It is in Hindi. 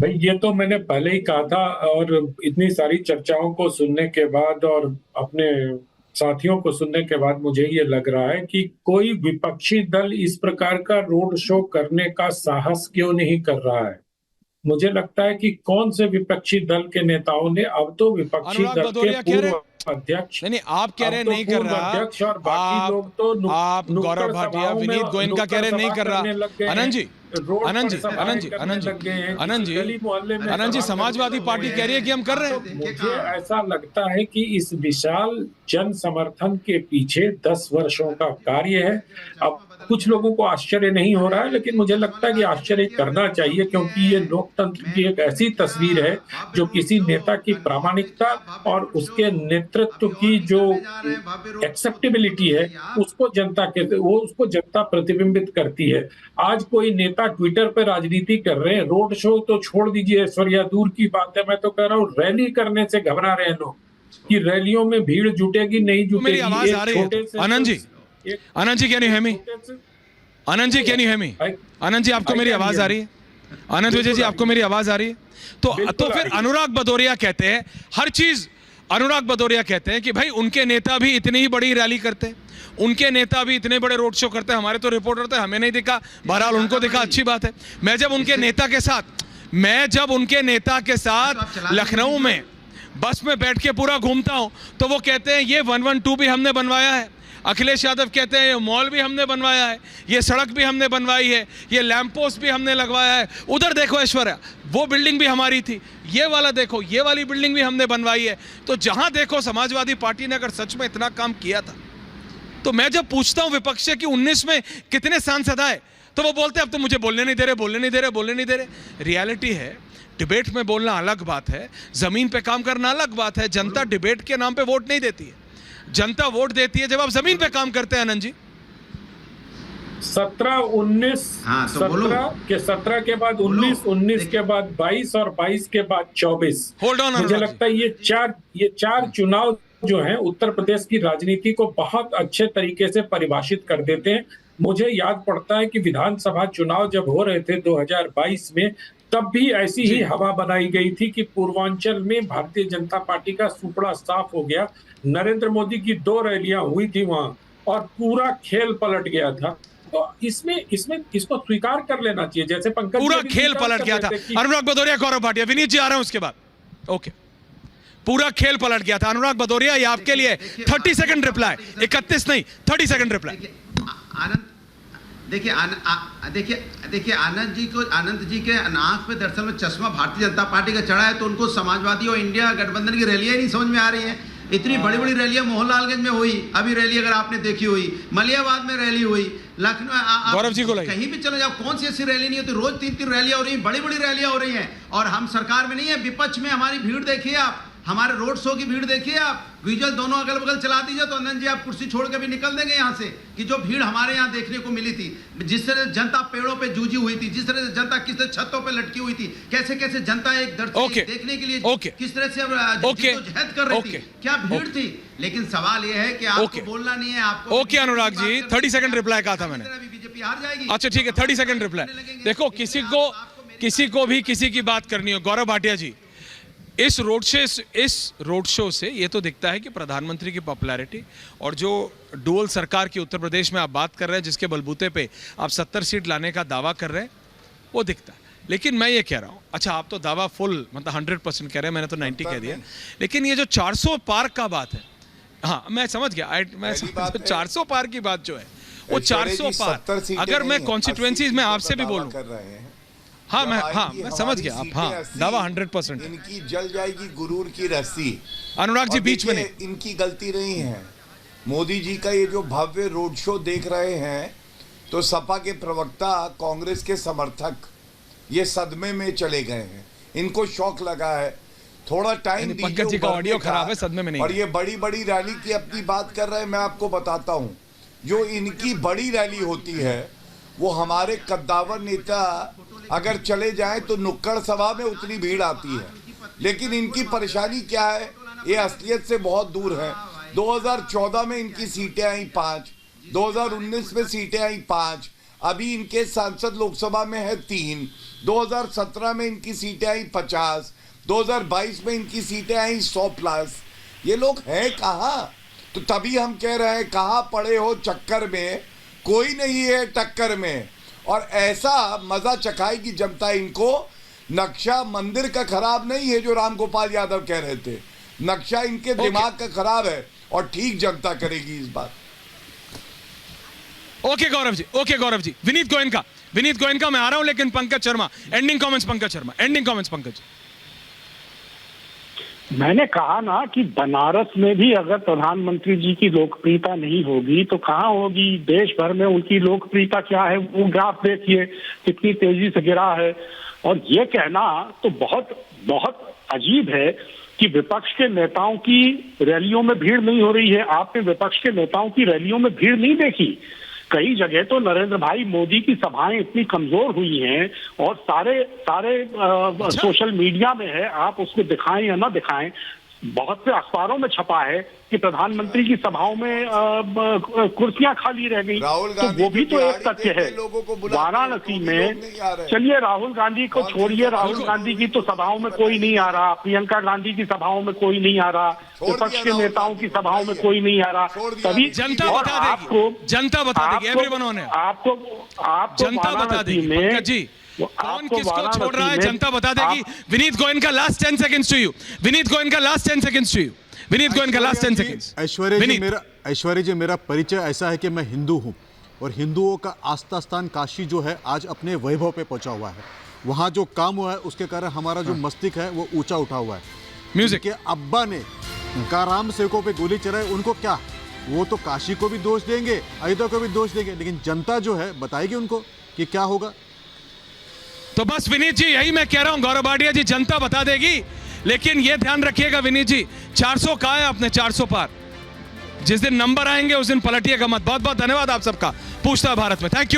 भाई ये तो मैंने पहले ही कहा था, और इतनी सारी चर्चाओं को सुनने के बाद और अपने साथियों को सुनने के बाद मुझे ये लग रहा है कि कोई विपक्षी दल इस प्रकार का रोड शो करने का साहस क्यों नहीं कर रहा है। मुझे लगता है कि कौन से विपक्षी दल के नेताओं ने, अब तो विपक्षी अनुराग दल के भदौरिया कह रहे पूर्व अध्यक्ष, नहीं नहीं, आप कह अब रहे तो नहीं कर पूर्व रहा। अध्यक्ष और बाकी आप लोग तो आप गौरव नुक्कड़ भाटिया, सभाओं में, विनीत गोयनका कह नुक्कड़ रहे नहीं सभा कर रहा। करने लग गए आनंद हैं, जी, रोड आनंद पर जी, सभाएं आनंद जी, करने आनंद जी, लग गए हैं, आनंद किसी जी, गली मोहल्ले में आनंद जी, सभा करने समाजवादी लग पार्टी गए कह रही है हैं। कि हम कर रहे तो हैं। मुझे ऐसा लगता है कि इस विशाल जन समर्थन के पीछे 10 वर्षों का कार्य है। अब कुछ लोगों को आश्चर्य नहीं हो रहा है, लेकिन मुझे लगता है कि आश्चर्य करना चाहिए, क्योंकि ये लोकतंत्र की एक ऐसी तस्वीर है जो किसी नेता की प्रामाणिकता और उसके नेतृत्व की जो एक्सेप्टेबिलिटी है, उसको जनता प्रतिबिंबित करती है। आज कोई नेता ट्विटर पे राजनीति कर रहे हैं, रोड शो तो छोड़ दीजिए, ऐश्वर्या दूर की बात है, मैं तो कह रहा हूँ रैली करने से घबरा रहे हैं लोग कि रैलियों में भीड़ जुटेगी नहीं तो मेरी जुटेगी। आवाज आ एक रही है छोटे से आनंद जी, एक Anand ji, can you hear me? छोटे से Anand ji, can you hear me? Anand ji, आपको आई मेरी कैन आवाज हियर आ यू। रही है? आनंद विजय जी, आपको मेरी आवाज आ रही है? तो बिल्कुल आ फिर रही है। अनुराग भदौरिया कहते हैं हर चीज, अनुराग भदौरिया कहते हैं कि भाई उनके नेता भी इतनी ही बड़ी रैली करते हैं, उनके नेता भी इतने बड़े रोड शो करते हैं, हमारे तो रिपोर्टर थे, हमें नहीं दिखा, बहरहाल उनको दिखा, अच्छी बात है। मैं जब उनके नेता के साथ लखनऊ में बस में बैठ के पूरा घूमता हूं, तो वो कहते हैं ये 112 भी हमने बनवाया है। अखिलेश यादव कहते हैं ये मॉल भी हमने बनवाया है, ये सड़क भी हमने बनवाई है, ये लैंप पोस्ट भी हमने लगवाया है। उधर देखो ऐश्वर्या, वो बिल्डिंग भी हमारी थी, ये वाला देखो, ये वाली बिल्डिंग भी हमने बनवाई है। तो जहां देखो समाजवादी पार्टी ने अगर सच में इतना काम किया था, तो मैं जब पूछता हूं विपक्ष से कि 19 में कितने सांसद आए, तो वो बोलते हैं अब तो मुझे बोलने नहीं दे रहे। रियलिटी है, डिबेट में बोलना अलग बात है, जमीन पे काम करना अलग बात है। जनता डिबेट के नाम पे वोट नहीं देती है, जनता वोट देती है जब आप जमीन पे काम करते हैं। आनंद जी, 17, 19, 17 के बाद 19, 19 के बाद 22 और 22 के बाद 24। Hold on. मुझे लगता है ये चार चुनाव जो हैं उत्तर प्रदेश की राजनीति को बहुत अच्छे तरीके से परिभाषित कर देते हैं। मुझे याद पड़ता है कि विधानसभा चुनाव जब हो रहे थे 2022 में, तब भी ऐसी ही हवा बनाई गई थी कि पूर्वांचल में भारतीय जनता पार्टी का सुपड़ा साफ हो गया। नरेंद्र मोदी की 2 रैलियां हुई थी वहां और पूरा खेल पलट गया था। तो इसमें इसको स्वीकार कर लेना चाहिए, जैसे पंकज पूरा खेल पलट गया था। अनुराग भदौरिया, गौरव भाटिया, विनीत जी आ रहे हैं उसके बाद। ओके, पूरा खेल पलट गया था। अनुराग भदौरिया, ये आपके लिए 30 सेकंड रिप्लाई, 31 नहीं 30 सेकंड रिप्लाई। आनंद, देखिए आनंद जी के आंख पे दरअसल में चश्मा भारतीय जनता पार्टी का चढ़ा है, तो उनको समाजवादी और इंडिया गठबंधन की रैलियां नहीं समझ में आ रही हैं। इतनी बड़ी बड़ी रैलियां मोहनलालगंज में हुई, अभी रैली अगर आपने देखी हुई, मलियाबाद में रैली हुई, लखनऊ, गौरव जी को कहीं भी चलो जाओ, कौन सी ऐसी रैली नहीं होती? रोज 3-3 रैलियां हो रही हैं, बड़ी बड़ी रैलियां हो रही हैं। और हम सरकार में नहीं है, विपक्ष में हमारी भीड़ देखिए आप, हमारे रोड शो की भीड़ देखिए आप, विजुअल दोनों अगल बगल चला दीजिए तो आनंद जी आप कुर्सी छोड़ के भी निकल देंगे यहाँ से, कि जो भीड़ हमारे यहाँ देखने को मिली थी, जिस तरह से जनता पेड़ों पे जूझी हुई थी, जिस तरह से जनता किस तरह छतों पे लटकी हुई थी, कैसे कैसे जनता एक दर्शक देखने के लिए किस तरह से जहद कर रही थी, क्या भीड़ थी। लेकिन सवाल यह है कि आपको बोलना नहीं है, आपको। Okay Anurag ji, 30 second reply कहा था मैंने। बीजेपी हार जाएगी। अच्छा ठीक है, 30 सेकंड रिप्लाई। देखो, किसी को भी किसी की बात करनी हो, गौरव भाटिया जी, इस रोड शो से ये तो दिखता है कि प्रधानमंत्री की पॉपुलैरिटी और जो डुअल सरकार की उत्तर प्रदेश में आप बात कर रहे हैं, जिसके बलबूते पे आप 70 सीट लाने का दावा कर रहे हैं, वो दिखता है। लेकिन मैं ये कह रहा हूँ, अच्छा आप तो दावा फुल मतलब 100% कह रहे हैं, मैंने तो 90 कह दिया। लेकिन ये जो 400 पार का बात है, हाँ मैं समझ गया, 400 पार की बात जो है, वो 400 पार, अगर मैं कॉन्स्टिट्यूएंसीज में आपसे भी बोलूँ, मैं समझ गया आप, हाँ दावा 100%। इनकी जल जाएगी गुरूर की रस्सी। अनुराग जी बीच में नहीं, इनकी गलती नहीं है। मोदी जी का ये जो भव्य रोड शो देख रहे हैं, तो सपा के प्रवक्ता, कांग्रेस के समर्थक ये सदमे में चले गए हैं, इनको शौक लगा है। थोड़ा टाइम दीजिए। पंकज जी का ऑडियो खराब है, सदमे में नहीं। और ये बड़ी बड़ी रैली की अपनी बात कर रहे हैं, मैं आपको बताता हूँ, जो इनकी बड़ी रैली होती है वो हमारे कद्दावर नेता अगर चले जाएं तो नुक्कड़ सभा में उतनी भीड़ आती है। लेकिन इनकी परेशानी क्या है, ये असलियत से बहुत दूर है। 2014 में इनकी सीटें आई 5, 2019 में सीटें आई 5, अभी इनके सांसद लोकसभा में है 3, 2017 में इनकी सीटें आई 50, 2022 में इनकी सीटें आई 100+। ये लोग हैं कहाँ? तो तभी हम कह रहे हैं कहाँ पड़े हो चक्कर में, कोई नहीं है टक्कर में। और ऐसा मजा चखाएगी जनता इनको। नक्शा मंदिर का खराब नहीं है जो रामगोपाल यादव कह रहे थे, नक्शा इनके दिमाग का खराब है और ठीक जनता करेगी इस बार। ओके गौरव जी, विनीत गोयन का मैं आ रहा हूं, लेकिन पंकज शर्मा, एंडिंग कमेंट्स पंकज। मैंने कहा ना कि बनारस में भी अगर प्रधानमंत्री जी की लोकप्रियता नहीं होगी तो कहाँ होगी? देश भर में उनकी लोकप्रियता क्या है, वो ग्राफ देखिए कितनी तेजी से गिरा है। और ये कहना तो बहुत बहुत अजीब है कि विपक्ष के नेताओं की रैलियों में भीड़ नहीं हो रही है। आपने विपक्ष के नेताओं की रैलियों में भीड़ नहीं देखी? कई जगह तो नरेंद्र भाई मोदी की सभाएं इतनी कमजोर हुई हैं और सारे सोशल मीडिया में है, आप उसको दिखाएं या ना दिखाएं, बहुत से अखबारों में छपा है कि प्रधानमंत्री की सभाओं में कुर्सियां खाली रह गई। तो वो भी तो एक तथ्य है। वाराणसी में, चलिए राहुल गांधी को छोड़िए, राहुल गांधी की तो सभाओं में कोई नहीं आ रहा, प्रियंका गांधी की सभाओं में कोई नहीं आ रहा, विपक्ष के नेताओं की सभाओं में कोई नहीं आ रहा। तभी जनता बता देगी एवरीवन ऑन है। आपको जनता बता देगी पंकज जी, कौन किसको छोड़ रहा है, जनता बता देगी। Vineet Goenka last 10 seconds to you. Aishwarya ji, मेरा परिचय ऐसा है कि मैं हिंदू हूं और हिंदुओं का आस्था स्थान काशी जो है आज अपने वैभव पे पहुंचा हुआ है। वहां जो काम हुआ है उसके कारण हमारा जो मस्तिष्क है वो ऊंचा उठा हुआ है। म्यूजिक के अब्बा ने काराम सेवकों पे गोली चलाई, उनको क्या, वो तो काशी को भी दोष देंगे, अयोध्या को भी दोष देंगे, लेकिन जनता जो है बताएगी उनको कि क्या होगा। तो बस विनीत जी, यही मैं कह रहा हूं, गौरव भाटिया जी, जनता बता देगी। लेकिन यह ध्यान रखिएगा विनीत जी, 400 कहा है आपने, 400 पार। जिस दिन नंबर आएंगे उस दिन पलटिएगा मत। बहुत बहुत धन्यवाद आप सबका। पूछता भारत में, थैंक यू।